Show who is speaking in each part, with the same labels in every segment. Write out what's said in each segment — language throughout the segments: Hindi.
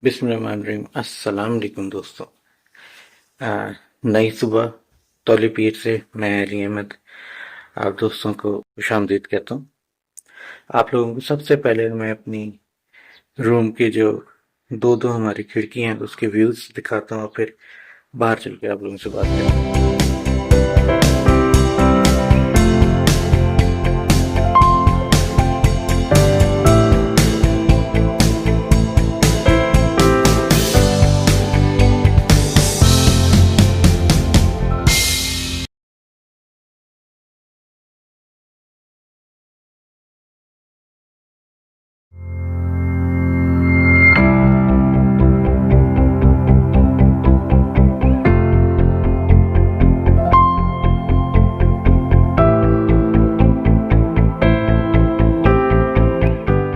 Speaker 1: बिस्मिल्लाहिर्रहमानिर्रहीम। अस्सलाम वालेकुम दोस्तों। नई सुबह तौली पीर से मैं अली अहमद आप दोस्तों को खुशामदीद कहता हूँ। आप लोगों को सबसे पहले मैं अपनी रूम की जो दो दो हमारी खिड़की हैं उसके व्यूज दिखाता हूँ और फिर बाहर चल के आप लोगों से बात करता हूँ।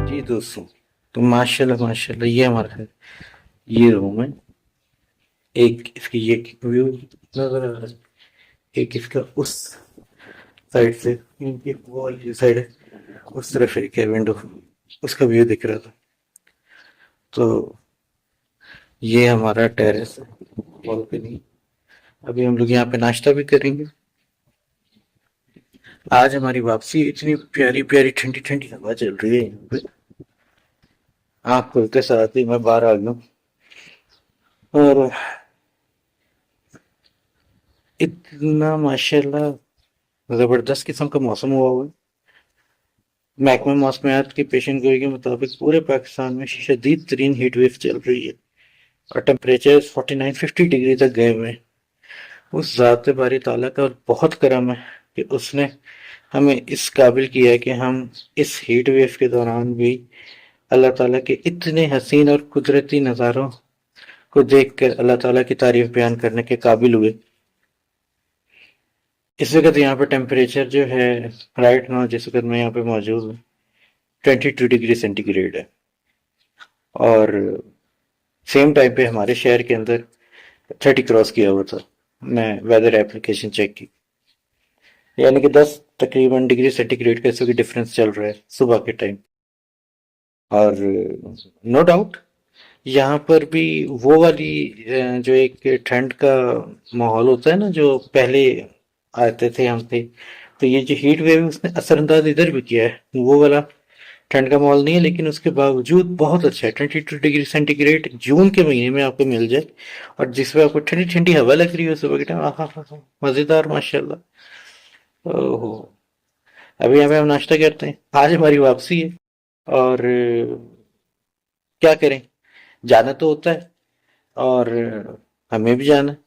Speaker 1: जी दोस्तों, तो माशाल्लाह माशाल्लाह ये हमारा है, ये रूम है। एक इसकी ये व्यू नजर आ रहा है, एक इसका उस साइड से इनकी वॉल की साइड है, उस तरफ एक है विंडो, उसका व्यू दिख रहा था। तो ये हमारा टेरेस है, बालकनी। अभी हम लोग यहाँ पे नाश्ता भी करेंगे। आज हमारी वापसी, इतनी प्यारी प्यारी ठंडी ठंडी हवा चल रही है यहाँ पे। आँख खुलते साथ ही मैं बाहर आ गया हूँ और इतना माशाल्लाह जबरदस्त किस्म का मौसम हुआ हुआ है। महकमा मौसमियात की पेशन गोई के मुताबिक पूरे पाकिस्तान में शदीद तरीन हीट वेव चल रही है और टेम्परेचर 49-50 डिग्री तक गए हुए हैं। उस ज़ात बारी ताला का बहुत करम है कि उसने हमें इस काबिल किया है कि हम इस हीट वेव के दौरान भी अल्लाह ताला के इतने हसीन और कुदरती नज़ारों को देखकर अल्लाह ताला की तारीफ बयान करने के काबिल हुए। इस वक्त यहाँ पे टेम्परेचर जो है राइट नाउ, जिस वक्त मैं यहाँ पे मौजूद हूँ, 22 डिग्री सेंटीग्रेड है और सेम टाइम पे हमारे शहर के अंदर 30 क्रॉस किया हुआ था। मैं वेदर एप्लीकेशन चेक की, यानी कि 10 तकरीबन डिग्री सेंटीग्रेड का इसमें डिफरेंस चल रहा है सुबह के टाइम। और नो डाउट यहाँ पर भी वो वाली जो एक ठंड का माहौल होता है ना, जो पहले आते थे हम थे, तो ये जो हीट वेव है उसने असरअंदाज इधर भी किया है। वो वाला ठंड का माहौल नहीं है, लेकिन उसके बावजूद बहुत अच्छा है। 22 डिग्री सेंटीग्रेड जून के महीने में आपको मिल जाए और जिसमें आपको ठंडी ठंडी हवा लग रही हो सुबह के टाइम, आहा मजेदार माशाल्लाह। ओहो, अभी यहाँ पे हम नाश्ता करते हैं। आज हमारी वापसी है और क्या करें, जाना तो होता है और हमें भी जाना है,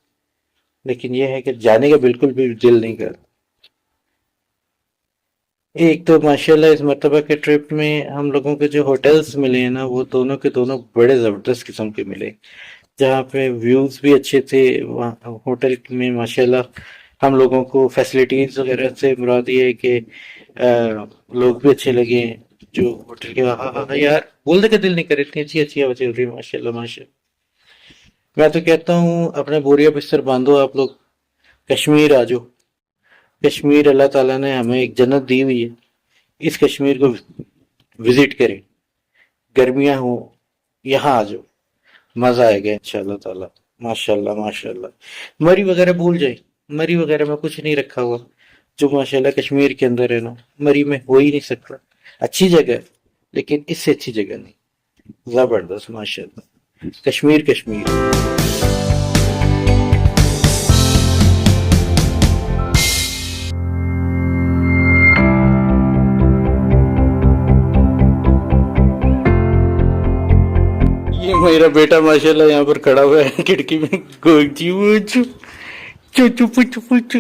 Speaker 1: लेकिन यह है कि जाने का बिल्कुल भी दिल नहीं कर। एक तो माशाल्लाह इस मर्तबा के ट्रिप में हम लोगों के जो होटल्स मिले हैं ना, वो दोनों के दोनों बड़े ज़बरदस्त किस्म के मिले। जहाँ पे व्यूज़ भी अच्छे थे, वहाँ होटल में माशाल्लाह हम लोगों को फैसिलिटीज़ वगैरह से मुराद ये है कि लोग भी अच्छे लगे। जो होटल के, हाँ हाँ यार बोलने का दिल नहीं करे, इतनी अच्छी अच्छी हवा चल रही है माशाल्लाह माशाल्लाह। मैं तो कहता हूँ अपने बोरिया बिस्तर बांधो, आप लोग कश्मीर आ जाओ। कश्मीर अल्लाह ताला ने हमें एक जन्नत दी हुई है, इस कश्मीर को विजिट करें। गर्मियां हो, यहाँ आ जाओ, मजा आएगा इंशाल्लाह ताला। माशाल्लाह माशाल्लाह। मरी वगैरह भूल जाए, मरी वगैरह में कुछ नहीं रखा हुआ जो माशाल्लाह कश्मीर के अंदर है ना, मरी में हो ही नहीं सकता। अच्छी जगह है लेकिन इससे अच्छी जगह नहीं। जबरदस्त माशाल्लाह, कश्मीर कश्मीर। ये मेरा बेटा माशाल्लाह यहाँ पर खड़ा हुआ है खिड़की में, गोचू वोचू चुचू पुचू पुचू,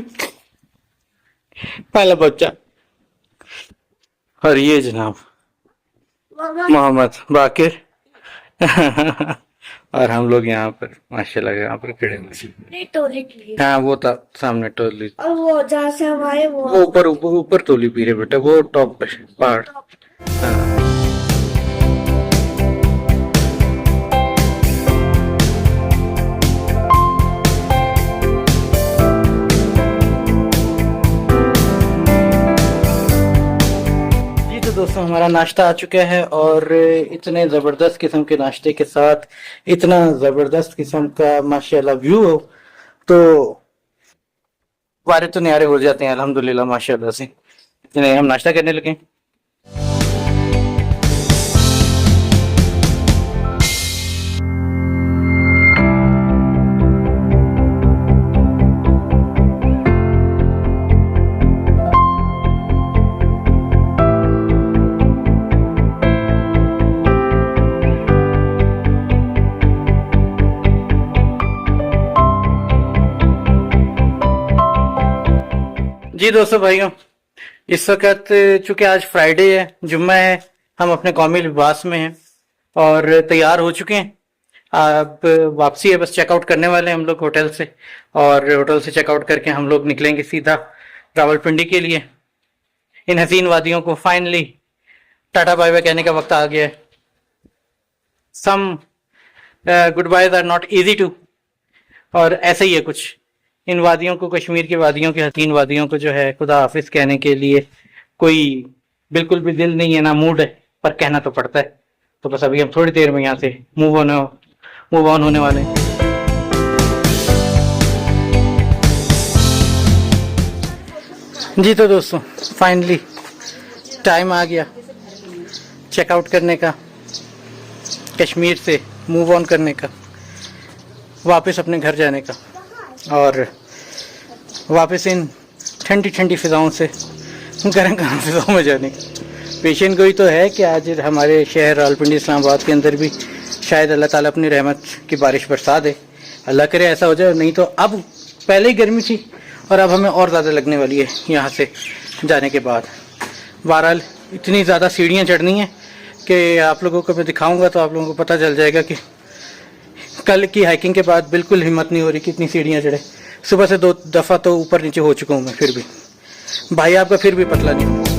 Speaker 1: पहला बच्चा। और ये जनाब मोहम्मद बाकिर और हम लोग यहाँ पर माशाल्लाह यहाँ पर खड़े हुए। हाँ वो था सामने टोली, और वो जहाँ से हम आए वो ऊपर ऊपर ऊपर तोली पी रहे बेटा, वो टॉप पे पहाड़। हाँ दोस्तों, दोस्तों हमारा नाश्ता आ चुका है और इतने ज़बरदस्त किस्म के नाश्ते के साथ इतना ज़बरदस्त किस्म का माशाल्लाह व्यू हो तो वारे तो न्यारे हो जाते हैं अल्हम्दुलिल्लाह माशाल्लाह से। इतने हम नाश्ता करने लगे। जी दोस्तों भाइयों, इस वक्त चूंकि आज फ्राइडे है, जुम्मा है, हम अपने कौमी लिबास में हैं और तैयार हो चुके हैं। अब वापसी है, बस चेकआउट करने वाले हैं हम लोग होटल से और होटल से चेकआउट करके हम लोग निकलेंगे सीधा रावलपिंडी के लिए। इन हसीन वादियों को फाइनली टाटा बाय बाय कहने का वक्त आ गया है। Some good boys are not easy to, और ऐसे ही है कुछ। इन वादियों को, कश्मीर की वादियों की हसीन वादियों को जो है खुदा हाफिज कहने के लिए कोई बिल्कुल भी दिल नहीं है, ना मूड है, पर कहना तो पड़ता है। तो बस अभी हम थोड़ी देर में यहाँ से मूव ऑन होने वाले हैं। जी तो दोस्तों फाइनली टाइम आ गया चेकआउट करने का, कश्मीर से मूव ऑन करने का, वापस अपने घर जाने का और वापस इन ठंडी ठंडी फिजाओं से गर्म गर्म फिजाओं में जाने का। पेशेंट गोई तो है कि आज हमारे शहर रावलपिंडी इस्लामाबाद के अंदर भी शायद अल्लाह ताला अपनी रहमत की बारिश बरसा दे। अल्लाह करे ऐसा हो जाए, नहीं तो अब पहले ही गर्मी थी और अब हमें और ज़्यादा लगने वाली है यहाँ से जाने के बाद। बहरहाल इतनी ज़्यादा सीढ़ियाँ चढ़नी हैं कि आप लोगों को मैं दिखाऊंगा तो आप लोगों को पता चल जाएगा कि कल की हाइकिंग के बाद बिल्कुल हिम्मत नहीं हो रही कितनी सीढ़ियाँ चढ़े। सुबह से 2 दफ़ा तो ऊपर नीचे हो चुका हूँ मैं, फिर भी भाई आपका फिर भी पतला नहीं हूँ।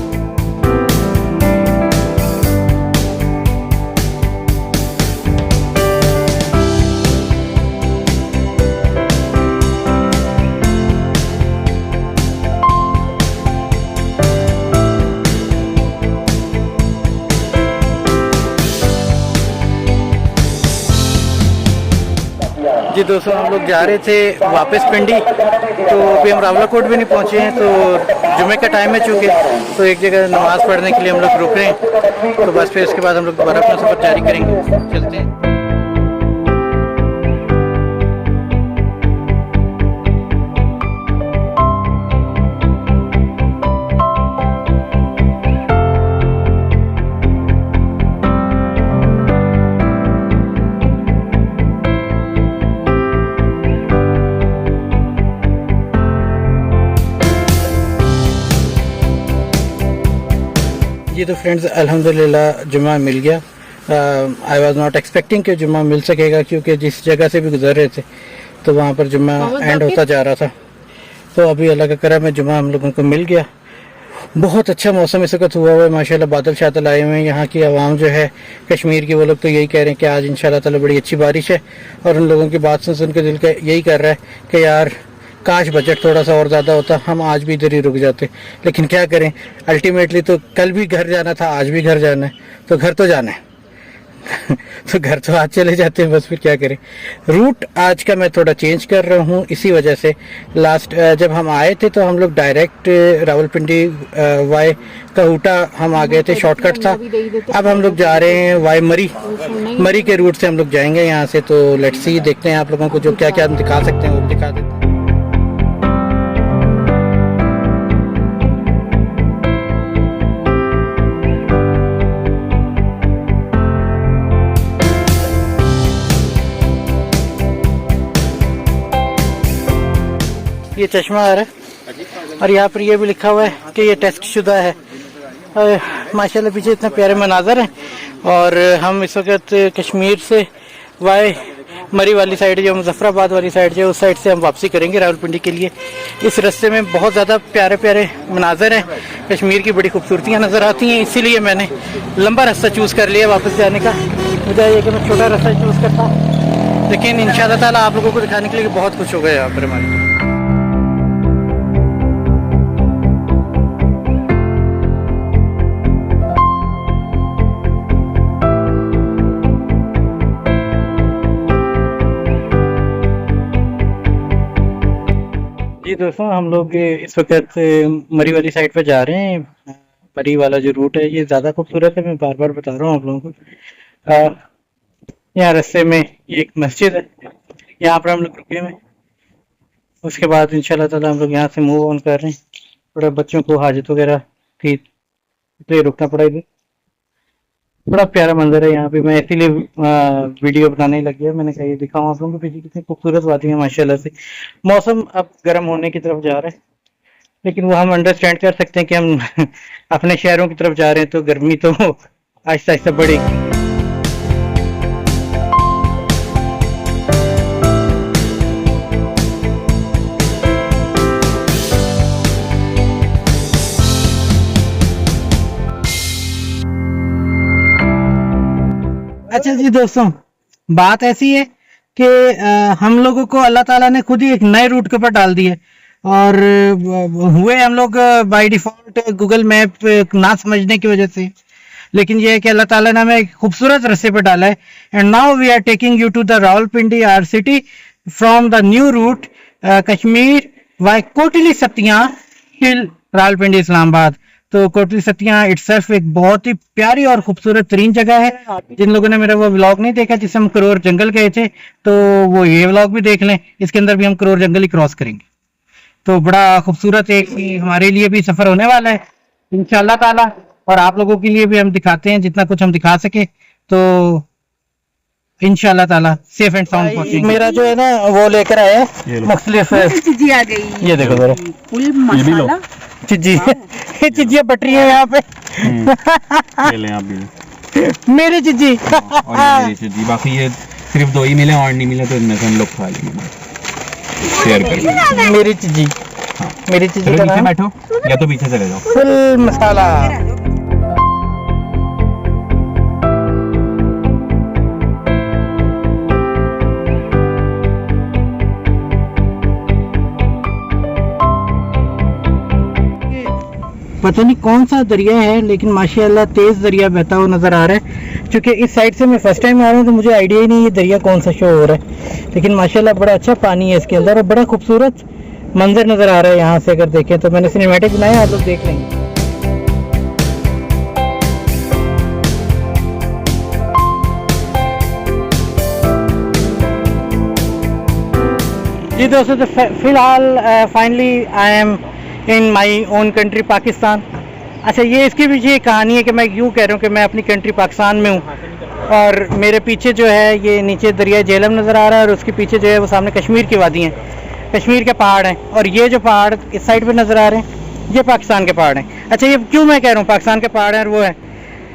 Speaker 1: जी दोस्तों हम लोग जा रहे थे वापस पिंडी, तो अभी हम रावलाकोट भी नहीं पहुंचे हैं। तो जुमे का टाइम है चूँकि, तो एक जगह नमाज़ पढ़ने के लिए हम लोग रुक रहे हैं। तो बस फिर इसके बाद हम लोग दोबारा अपना सफ़र जारी करेंगे। चलते हैं। जी तो फ्रेंड्स अल्हम्दुलिल्लाह जुम्मा मिल गया। आई वाज नॉट एक्सपेक्टिंग कि जुम्मा मिल सकेगा, क्योंकि जिस जगह से भी गुजर रहे थे तो वहाँ पर जुम्मा एंड होता जा रहा था। तो अभी अल्लाह का करम है, जुम्मा हम लोगों को मिल गया। बहुत अच्छा मौसम इस वक्त हुआ हुआ है माशाल्लाह, बादल शादल आए हुए हैं। यहाँ की आवाम जो है कश्मीर की, वो लोग तो यही कह रहे हैं कि आज इंशाल्लाह ताला बड़ी अच्छी बारिश है। और उन लोगों की बात सुन सुन के दिल का यही कर रहा है कि यार काश बजट थोड़ा सा और ज़्यादा होता, हम आज भी इधर ही रुक जाते। लेकिन क्या करें, अल्टीमेटली तो कल भी घर जाना था, आज भी घर जाना है, तो घर तो जाना है। तो घर तो आज चले जाते हैं, बस फिर क्या करें। रूट आज का मैं थोड़ा चेंज कर रहा हूँ इसी वजह से। लास्ट जब हम आए थे तो हम लोग डायरेक्ट रावलपिंडी वाई कहूटा हम आ गए थे, शॉर्टकट था। अब हम लोग जा रहे हैं वाई मरी के रूट से हम लोग जाएंगे यहाँ से। तो लेट्स सी, देखते हैं आप लोगों को जो क्या क्या दिखा सकते हैं वो दिखा देते हैं। ये चश्मा आ रहा है और यहाँ पर ये भी लिखा हुआ है कि ये टेस्ट शुदा है। माशाल्लाह पीछे इतने प्यारे मनाजर हैं। और हम इस वक्त कश्मीर से वाई मरी वाली साइड, जो मुजफ्फराबाद वाली साइड जो, उस साइड से हम वापसी करेंगे रावलपिंडी के लिए। इस रास्ते में बहुत ज़्यादा प्यारे प्यारे मनाजर हैं, कश्मीर की बड़ी खूबसूरतियाँ नज़र आती हैं। इसीलिए मैंने लंबा रास्ता चूज़ कर लिया वापस जाने का, मुझे ये कि मैं छोटा रास्ता चूज़ करता, लेकिन इंशाअल्लाह ताला आप लोगों को दिखाने के लिए बहुत कुछ हो गया यहाँ पर हमारे। जी दोस्तों, हम लोग इस वक्त मरी वाली साइड पे जा रहे हैं। मरी वाला जो रूट है ये ज़्यादा खूबसूरत है, मैं बार बार बता रहा हूँ आप लोगों को। यहाँ रास्ते में ये एक मस्जिद है, यहाँ पर हम लोग रुके हुए हैं। उसके बाद इंशाल्लाह ताला हम लोग यहाँ से मूव ऑन कर रहे हैं। थोड़ा बच्चों को हाजत वगैरह थी तो रुकना पड़ा इधर। बड़ा प्यारा मंजर है यहाँ पे, मैं इसीलिए वीडियो बनाने लग गया। मैंने कहा ये दिखाऊं आप लोगों को पीछे कितनी खूबसूरत वादी है माशाल्लाह से। मौसम अब गर्म होने की तरफ जा रहा है, लेकिन वो हम अंडरस्टैंड कर सकते हैं कि हम अपने शहरों की तरफ जा रहे हैं तो गर्मी तो आहिस्ता आहिस्ता बढ़ेगी।
Speaker 2: अच्छा जी दोस्तों, बात ऐसी है कि हम लोगों को अल्लाह ताला ने खुद ही एक नए रूट के ऊपर डाल दिया और हुए हम लोग बाय डिफॉल्ट गूगल मैप ना समझने की वजह से, लेकिन यह है कि अल्लाह ताला ने हमें एक खूबसूरत रास्ते पर डाला है। And now we are taking you to the Rawalpindi our city from the new route Kashmir via Kotli Sattian hill Rawalpindi Islamabad. तो कोटली सतियां इटसेल्फ एक बहुत ही प्यारी और खूबसूरत तरीन जगह है। जिन लोगों ने मेरा वो व्लॉग नहीं देखा जिससे हम करोर जंगल गए थे, तो वो ये व्लॉग भी देख लें। इसके अंदर भी हम करोर जंगल ही क्रॉस करेंगे, तो बड़ा खूबसूरत एक हमारे लिए भी सफर होने वाला है इंशाल्लाह ताला, और आप लोगों के लिए भी हम दिखाते हैं जितना कुछ हम दिखा सके। तो इंशाल्लाह ताला सेफ एंड साउंड पहुंचेंगे। मेरा जो है ना वो लेकर आया है मुख्तलिफ,
Speaker 3: चिज्जी आ गई,
Speaker 2: ये देखो जरा
Speaker 3: फुल मसाला
Speaker 2: चिज्जी। ये चिज्जियां बट रही है यहाँ पे।
Speaker 4: ले लें आप भी।
Speaker 2: मेरी चिज्जी
Speaker 4: और ये मेरी चिज्जी, बाकी ये सिर्फ 2 ही मिले और नहीं मिले तो इनमें से हम लोग खा लेंगे, शेयर करेंगे।
Speaker 2: मेरी चिज्जी, मेरी चिज्जी
Speaker 4: चलो
Speaker 2: का
Speaker 4: पीछे
Speaker 2: नाम
Speaker 4: बैठो या तो पीछे चले जाओ।
Speaker 2: फुल मसाला। पता नहीं कौन सा दरिया है, लेकिन माशाल्लाह तेज दरिया बहता हुआ नजर आ रहा है। क्योंकि इस साइड से मैं फर्स्ट टाइम आ रहा हूँ तो मुझे आइडिया ही नहीं ये दरिया कौन सा शो हो रहा है, लेकिन माशाल्लाह बड़ा अच्छा पानी है इसके अंदर और बड़ा खूबसूरत मंजर नजर आ रहा है यहाँ से। अगर देखें तो मैंने सिनेमैटिक बनाया, आप लोग देख लेंगे। जी दोस्तों, तो फिलहाल finally I am in my own country Pakistan. अच्छा, ये इसके पीछे कहानी है कि मैं यूँ कह रहा हूँ कि मैं अपनी कंट्री पाकिस्तान में हूँ और मेरे पीछे जो है ये नीचे दरिया झेलम नज़र आ रहा है और उसके पीछे जो है वो सामने कश्मीर की वादी हैं, कश्मीर के पहाड़ हैं, और ये जो पहाड़ इस साइड पे नज़र आ रहे हैं ये पाकिस्तान के पहाड़ हैं। अच्छा, ये क्यों मैं कह रहा हूँ पाकिस्तान के पहाड़ हैं, और वो है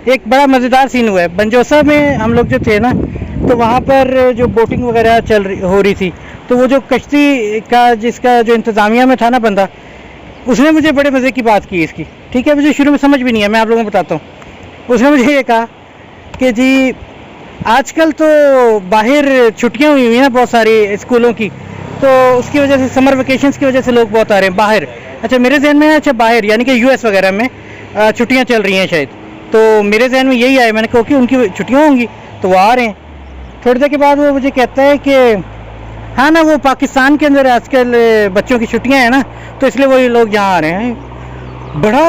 Speaker 2: एक बड़ा मज़ेदार सीन हुआ है। बंजोसा में हम लोग जो थे ना, तो वहाँ पर जो बोटिंग वगैरह हो रही थी, तो वो जो कश्ती का जिसका जो इंतज़ामिया में था ना बंदा, उसने मुझे बड़े मज़े की बात की इसकी। ठीक है, मुझे शुरू में समझ भी नहीं है, मैं आप लोगों को बताता हूँ। उसने मुझे ये कहा कि जी आजकल तो बाहर छुट्टियाँ हुई हुई हैं बहुत सारी स्कूलों की, तो उसकी वजह से समर वेकेशंस की वजह से लोग बहुत आ रहे हैं बाहर। अच्छा, मेरे जहन में अच्छा बाहर यानी कि यूएस वगैरह में छुट्टियाँ चल रही हैं शायद, तो मेरे जहन में यही आया। मैंने कहा कि उनकी छुट्टियाँ होंगी तो वो आ रहे हैं। थोड़ी देर के बाद वो मुझे कहता है कि हाँ ना, वो पाकिस्तान के अंदर आजकल बच्चों की छुट्टियां हैं ना, तो इसलिए वो लोग यहाँ आ रहे हैं। बड़ा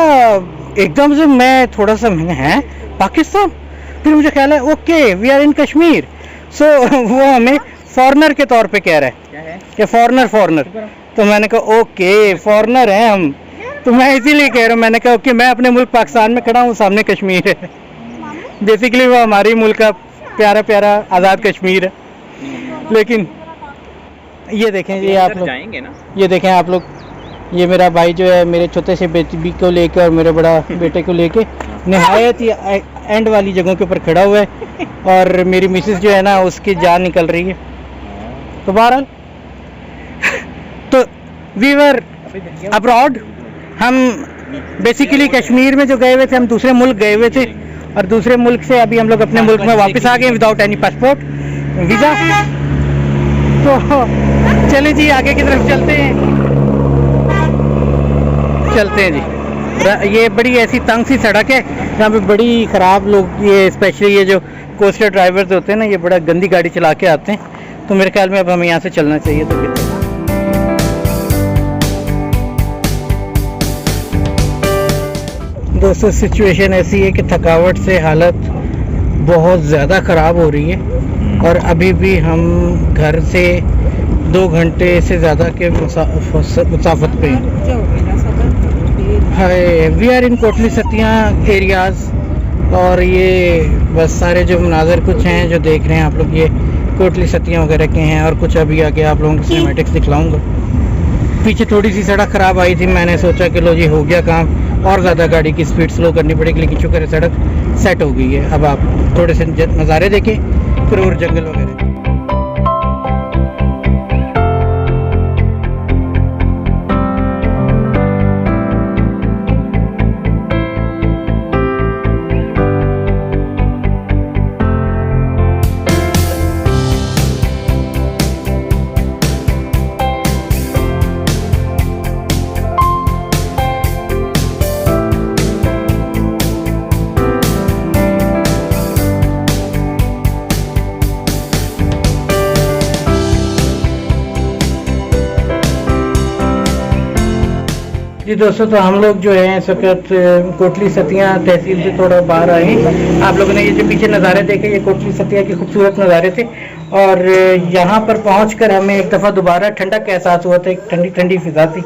Speaker 2: एकदम से मैं थोड़ा सा है पाकिस्तान, फिर मुझे ख्याल है okay we are in Kashmir. सो वो हमें फॉरेनर के तौर पे कह रहा है कि फॉरेनर। तो मैंने कहा ओके फॉरेनर हैं हम, तो मैं इसीलिए कह रहा हूँ। मैंने कहा ओके मैं अपने मुल्क पाकिस्तान में खड़ा हूँ, सामने कश्मीर है। बेसिकली वो हमारी मुल्क का प्यारा प्यारा आज़ाद कश्मीर है। लेकिन ये देखें, ये आप लोग
Speaker 4: जाएंगे ना,
Speaker 2: ये देखें आप लोग, ये मेरा भाई जो है मेरे छोटे से बेटी को लेकर और मेरे बड़ा बेटे को लेके नहायत ही एंड वाली जगहों के ऊपर खड़ा हुआ है, और मेरी मिसेस जो है ना उसकी जान निकल रही है। तो बहरहाल तो वी वर अब्रॉड, हम बेसिकली कश्मीर में जो गए हुए थे, हम दूसरे मुल्क गए हुए थे, और दूसरे मुल्क से अभी हम लोग अपने मुल्क में वापस आ गए विदाउट एनी पासपोर्ट वीज़ा। तो चले जी आगे की तरफ चलते हैं जी। ये बड़ी ऐसी तंग सी सड़क है जहाँ पे बड़ी ख़राब लोग, ये स्पेशली ये जो कोस्टर ड्राइवर्स होते हैं ना, ये बड़ा गंदी गाड़ी चला के आते हैं। तो मेरे ख्याल में अब हमें यहाँ से चलना चाहिए। तो दोस्तों सिचुएशन ऐसी है कि थकावट से हालत बहुत ज़्यादा ख़राब हो रही है और अभी भी हम घर से 2 घंटे से ज़्यादा के मुसाफत पे हैं। वी आर इन कोटली सतिया एरियाज़ और ये बस सारे जो मनाजर कुछ हैं जो देख रहे हैं आप लोग, ये कोटली सतिया वगैरह के हैं और कुछ अभी आगे आप लोगों को सिनेमैटिक्स दिखलाऊंगा। पीछे थोड़ी सी सड़क ख़राब आई थी, मैंने सोचा कि लो जी हो गया काम और ज़्यादा गाड़ी की स्पीड स्लो करनी पड़ेगी, लेकिन शुक्र है सड़क सेट हो गई है। अब आप थोड़े से नज़ारे देखें फिर और जंगल वगैरह। जी दोस्तों, तो हम लोग जो है इस वक्त कोटली सतिया तहसील से थोड़ा बाहर आए हैं। आप लोगों ने ये जो पीछे नज़ारे देखे, ये कोटली सतिया के खूबसूरत नज़ारे थे और यहाँ पर पहुँचकर हमें एक दफ़ा दोबारा ठंडक का एहसास हुआ था, एक ठंडी ठंडी फिजा थी।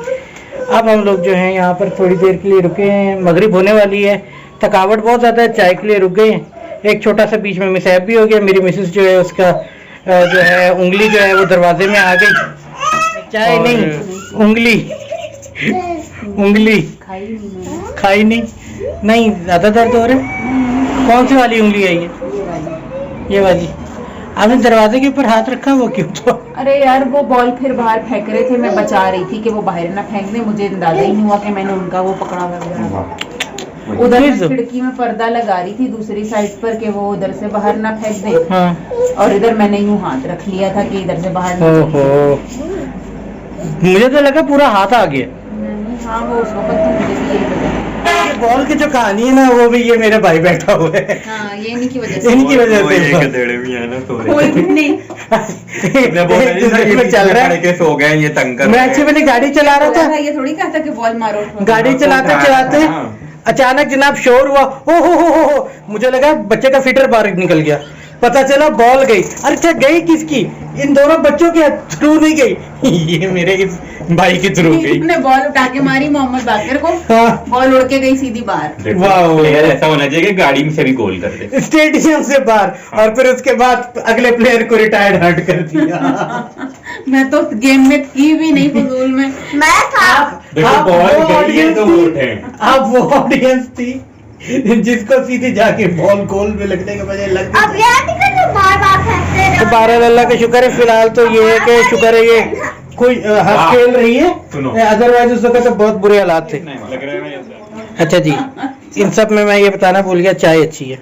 Speaker 2: अब हम लोग जो हैं यहाँ पर थोड़ी देर के लिए रुके हैं, मगरिब होने वाली है, थकावट बहुत ज़्यादा है, चाय के लिए रुक गए हैं। एक छोटा सा बीच में मिसहैप भी हो गया, मेरी मिसेस जो है उसका जो है उंगली जो है वो दरवाजे में आ गई। चाय नहीं, उंगली खाई नहीं ज़्यादा दर्द हो रहा है। कौन सी वाली उंगली आई है? ये वाली। आपने दरवाजे के ऊपर हाथ रखा, वो क्यों? तो
Speaker 3: अरे यार वो बॉल फिर बाहर फेंक रहे थे, मैं बचा रही थी कि वो बाहर ना फेंक दे, मुझे अंदाजा ही नहीं हुआ कि मैंने उनका वो पकड़ा हुआ। उधर मैं खिड़की में पर्दा लगा रही थी दूसरी साइड पर कि वो उधर से बाहर ना फेंक दे। हाँ। और इधर मैंने यूं हाथ रख लिया था कि इधर से बाहर ना।
Speaker 2: मुझे तो लगा पूरा हाथ आ गया।
Speaker 3: हाँ वो उस वक्त तो मुझे भी यही पता।
Speaker 2: ये बॉल की जो कहानी है ना, वो भी ये मेरा भाई बैठा हुआ है।
Speaker 3: हाँ, ये इन्हीं की वजह से।
Speaker 2: इनकी वजह से
Speaker 4: ये गधेड़े भी हैं ना, सो रहे
Speaker 3: कोई भी नहीं।
Speaker 2: चल रहा है
Speaker 4: के सो गए, ये तंग कर
Speaker 2: मैं अच्छी मैंने गाड़ी चला रहा था,
Speaker 3: ये थोड़ी कहा था कि बॉल मारो।
Speaker 2: गाड़ी चलाते चलाते अचानक जनाब शोर हुआ, हो मुझे लगा बच्चे का फिटर बाहर निकल गया, पता चला बॉल गई। अरे अच्छा गई किसकी? इन दोनों बच्चों के थ्रू नहीं गई, ये मेरे इस भाई के थ्रू गई।
Speaker 3: ने बॉल उठा के मारी मोहम्मद बाकिर को। हाँ। बॉल उड़ के गई सीधी बाहर।
Speaker 4: वाह, ऐसा होना चाहिए कि गाड़ी में से भी गोल कर दे,
Speaker 2: स्टेडियम से बाहर। और फिर उसके बाद अगले प्लेयर को रिटायर्ड हट कर दिया।
Speaker 3: मैं तो गेम में थी भी नहीं, फजूल में मैं था।
Speaker 2: आप वो ऑडियंस थी जिसको सीधे जाके बॉल गोल में लगने के बजाय लग गई। अब यार तो 12 अल्लाह का शुक्र है, फिलहाल तो ये है कि शुक्र है ये कोई हंस खेल रही है, अदरवाइज उस वक्त तो बहुत बुरे हालात थे। अच्छा जी, इन सब में मैं ये बताना भूल गया, चाय अच्छी है,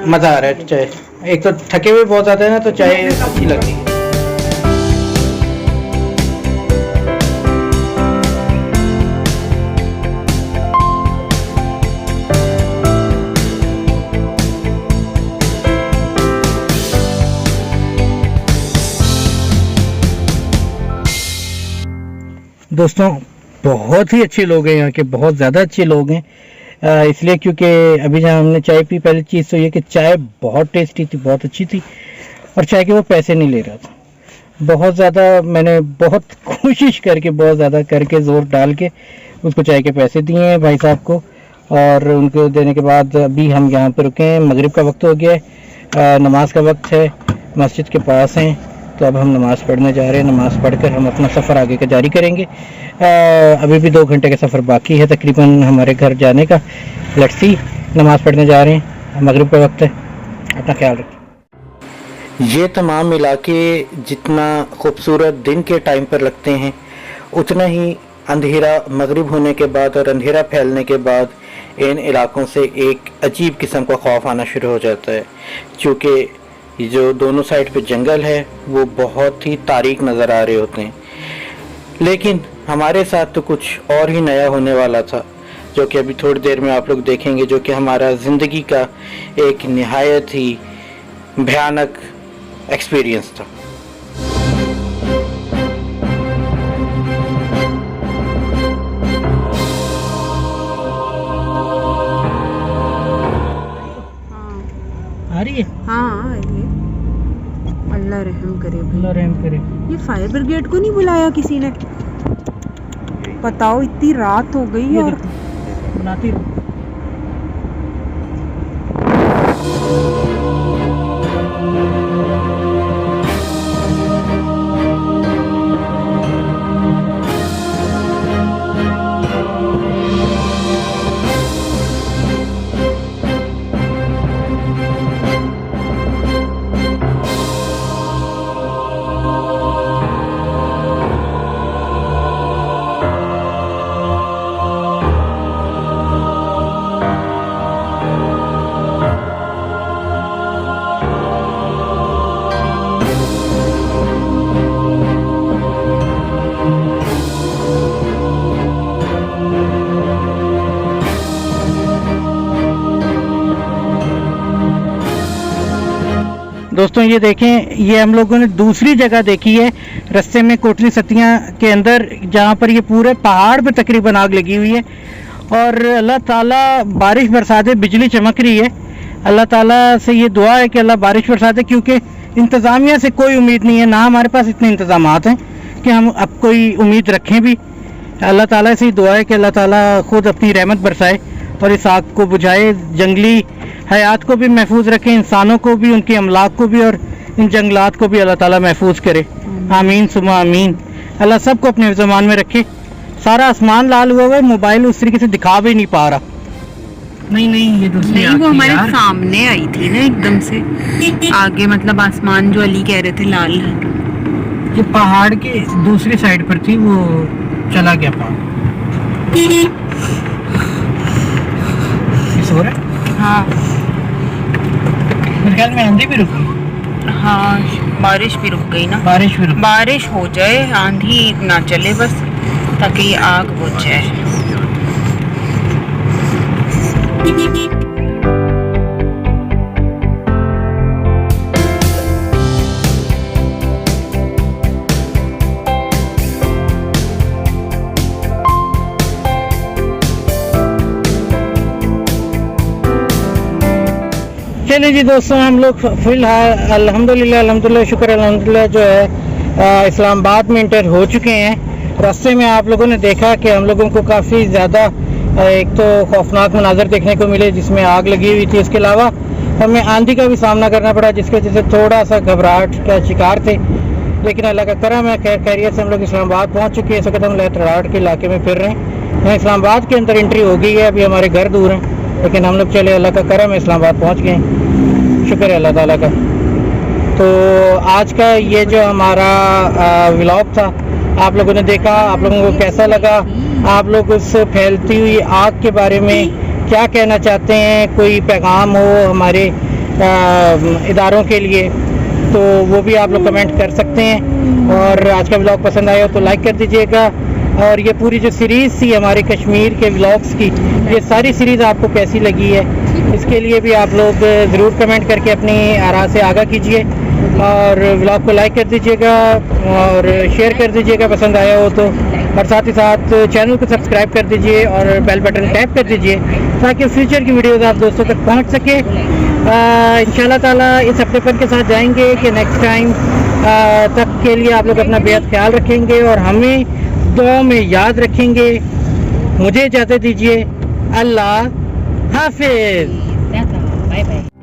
Speaker 2: मजा आ रहा है चाय। एक तो थके हुए बहुत ज्यादा है ना, तो चाय अच्छी लगती है। दोस्तों बहुत ही अच्छे लोग हैं यहाँ के, बहुत ज़्यादा अच्छे लोग हैं। इसलिए क्योंकि अभी जब हमने चाय पी, पहली चीज़ तो ये कि चाय बहुत टेस्टी थी, बहुत अच्छी थी, और चाय के वो पैसे नहीं ले रहा था। बहुत ज़्यादा मैंने बहुत कोशिश करके, बहुत ज़्यादा करके, ज़ोर डाल के उसको चाय के पैसे दिए हैं भाई साहब को, और उनको देने के बाद अभी हम यहाँ पर रुके हैं। मगरिब का वक्त हो गया है, नमाज का वक्त है, मस्जिद के पास हैं, तो अब हम नमाज़ पढ़ने जा रहे हैं। नमाज़ पढ़कर हम अपना सफ़र आगे का जारी करेंगे। अभी भी 2 घंटे का सफ़र बाकी है तकरीबन हमारे घर जाने का। लेट्स सी, नमाज़ पढ़ने जा रहे हैं, मगरिब का वक्त है, अपना ख्याल रखें। ये तमाम इलाके जितना खूबसूरत दिन के टाइम पर लगते हैं, उतना ही अंधेरा मगरिब होने के बाद और अंधेरा फैलने के बाद इन इलाकों से एक अजीब किस्म का खौफ आना शुरू हो जाता है, क्योंकि जो दोनों साइड पे जंगल है वो बहुत ही तारीक नज़र आ रहे होते हैं। लेकिन हमारे साथ तो कुछ और ही नया होने वाला था, जो कि अभी थोड़ी देर में आप लोग देखेंगे, जो कि हमारा ज़िंदगी का एक निहायत ही भयानक एक्सपीरियंस था। आ रही है?
Speaker 3: हाँ ये अल्लाह रहम करे भाई।
Speaker 2: अल्लाह रहम करे।
Speaker 3: ये फायर ब्रिगेड को नहीं बुलाया किसी ने? बताओ इतनी रात हो गई
Speaker 2: ये
Speaker 3: और
Speaker 2: देखो, बनाती रहो। दोस्तों ये देखें, ये हम लोगों ने दूसरी जगह देखी है रास्ते में कोटली सतिया के अंदर, जहाँ पर ये पूरे पहाड़ पे तकरीबन आग लगी हुई है और अल्लाह ताला बारिश बरसा दे। बिजली चमक रही है। अल्लाह ताला से ये दुआ है कि अल्लाह बारिश बरसा दे, क्योंकि इंतज़ामिया से कोई उम्मीद नहीं है, ना हमारे पास इतने इंतज़ामात हैं कि हम अब कोई उम्मीद रखें भी। अल्लाह ताला से ही दुआ है कि अल्लाह ताला खुद अपनी रहमत बरसाए और इस आग को बुझाए, जंगली हयात को भी महफूज रखे, इंसानों को भी, उनकी अमलाक को भी और इन जंगलात को भी अल्लाह ताला महफूज करे। आमीन सुमा आमीन। अल्लाह सबको अपने ज़मान में रखे। सारा आसमान लाल हुआ हुआ है, मोबाइल उस तरीके से दिखा भी नहीं पा रहा। नहीं ये दूसरी
Speaker 3: नहीं,
Speaker 2: आग
Speaker 3: वो
Speaker 2: थी
Speaker 3: हमारे
Speaker 2: यार।
Speaker 3: सामने आई थी ना एकदम से आगे, मतलब आसमान जो अली कह रहे थे लाल है।
Speaker 2: ये पहाड़ की दूसरी साइड पर थी, वो चला गया पहाड़। इस हो रहा है?
Speaker 3: हाँ
Speaker 2: मेरे ख्याल में आंधी भी रुक गई।
Speaker 3: हाँ, बारिश भी रुक गई ना।
Speaker 2: बारिश भी रुक
Speaker 3: बारिश हो जाए, आंधी ना चले बस, ताकि ये आग बुझ जाए।
Speaker 2: चलिए जी दोस्तों, हम लोग फिलहाल अल्हम्दुलिल्लाह शुक्र अल्हम्दुलिल्लाह जो है इस्लामाबाद में इंटर हो चुके हैं। रास्ते में आप लोगों ने देखा कि हम लोगों को काफ़ी ज़्यादा एक तो खौफनाक मनाजर देखने को मिले जिसमें आग लगी हुई थी। इसके अलावा हमें आंधी का भी सामना करना पड़ा, जिसकी वजह से थोड़ा सा घबराहट का शिकार थे। लेकिन अल्लाह का करम है, खैरियत से हम लोग इस्लामाबाद पहुँच चुके हैं। इस वक्त हम लहराट के इलाके में फिर रहे हैं। यहाँ इस्लामाबाद के अंदर एंट्री हो गई है, अभी हमारे घर दूर हैं, लेकिन हम लोग चले, अल्लाह का करम है, इस्लामाबाद पहुँच गए हैं। शुक्र है अल्लाह ताला का। तो आज का ये जो हमारा व्लॉग था, आप लोगों ने देखा, आप लोगों को कैसा लगा? आप लोग उस फैलती हुई आग के बारे में क्या कहना चाहते हैं? कोई पैगाम हो हमारे इदारों के लिए तो वो भी आप लोग कमेंट कर सकते हैं। और आज का व्लॉग पसंद आया हो तो लाइक कर दीजिएगा। और ये पूरी जो सीरीज़ थी हमारे कश्मीर के व्लॉग्स की, ये सारी सीरीज़ आपको कैसी लगी है, इसके लिए भी आप लोग ज़रूर कमेंट करके अपनी आरा से आगाह कीजिए। और व्लॉग को लाइक कर दीजिएगा और शेयर कर दीजिएगा पसंद आया हो तो। और साथ ही साथ चैनल को सब्सक्राइब कर दीजिए और बेल बटन टैप कर दीजिए ताकि फ्यूचर की वीडियोस आप दोस्तों तक पहुंच सके। इंशाल्लाह ताला इस अपनेपन के साथ जाएंगे कि नेक्स्ट टाइम तक के लिए आप लोग अपना बेहद ख्याल रखेंगे और हमें दुआ में याद रखेंगे। मुझे इजाज़त दीजिए। अल्लाह हाफिज़।
Speaker 3: Bye bye.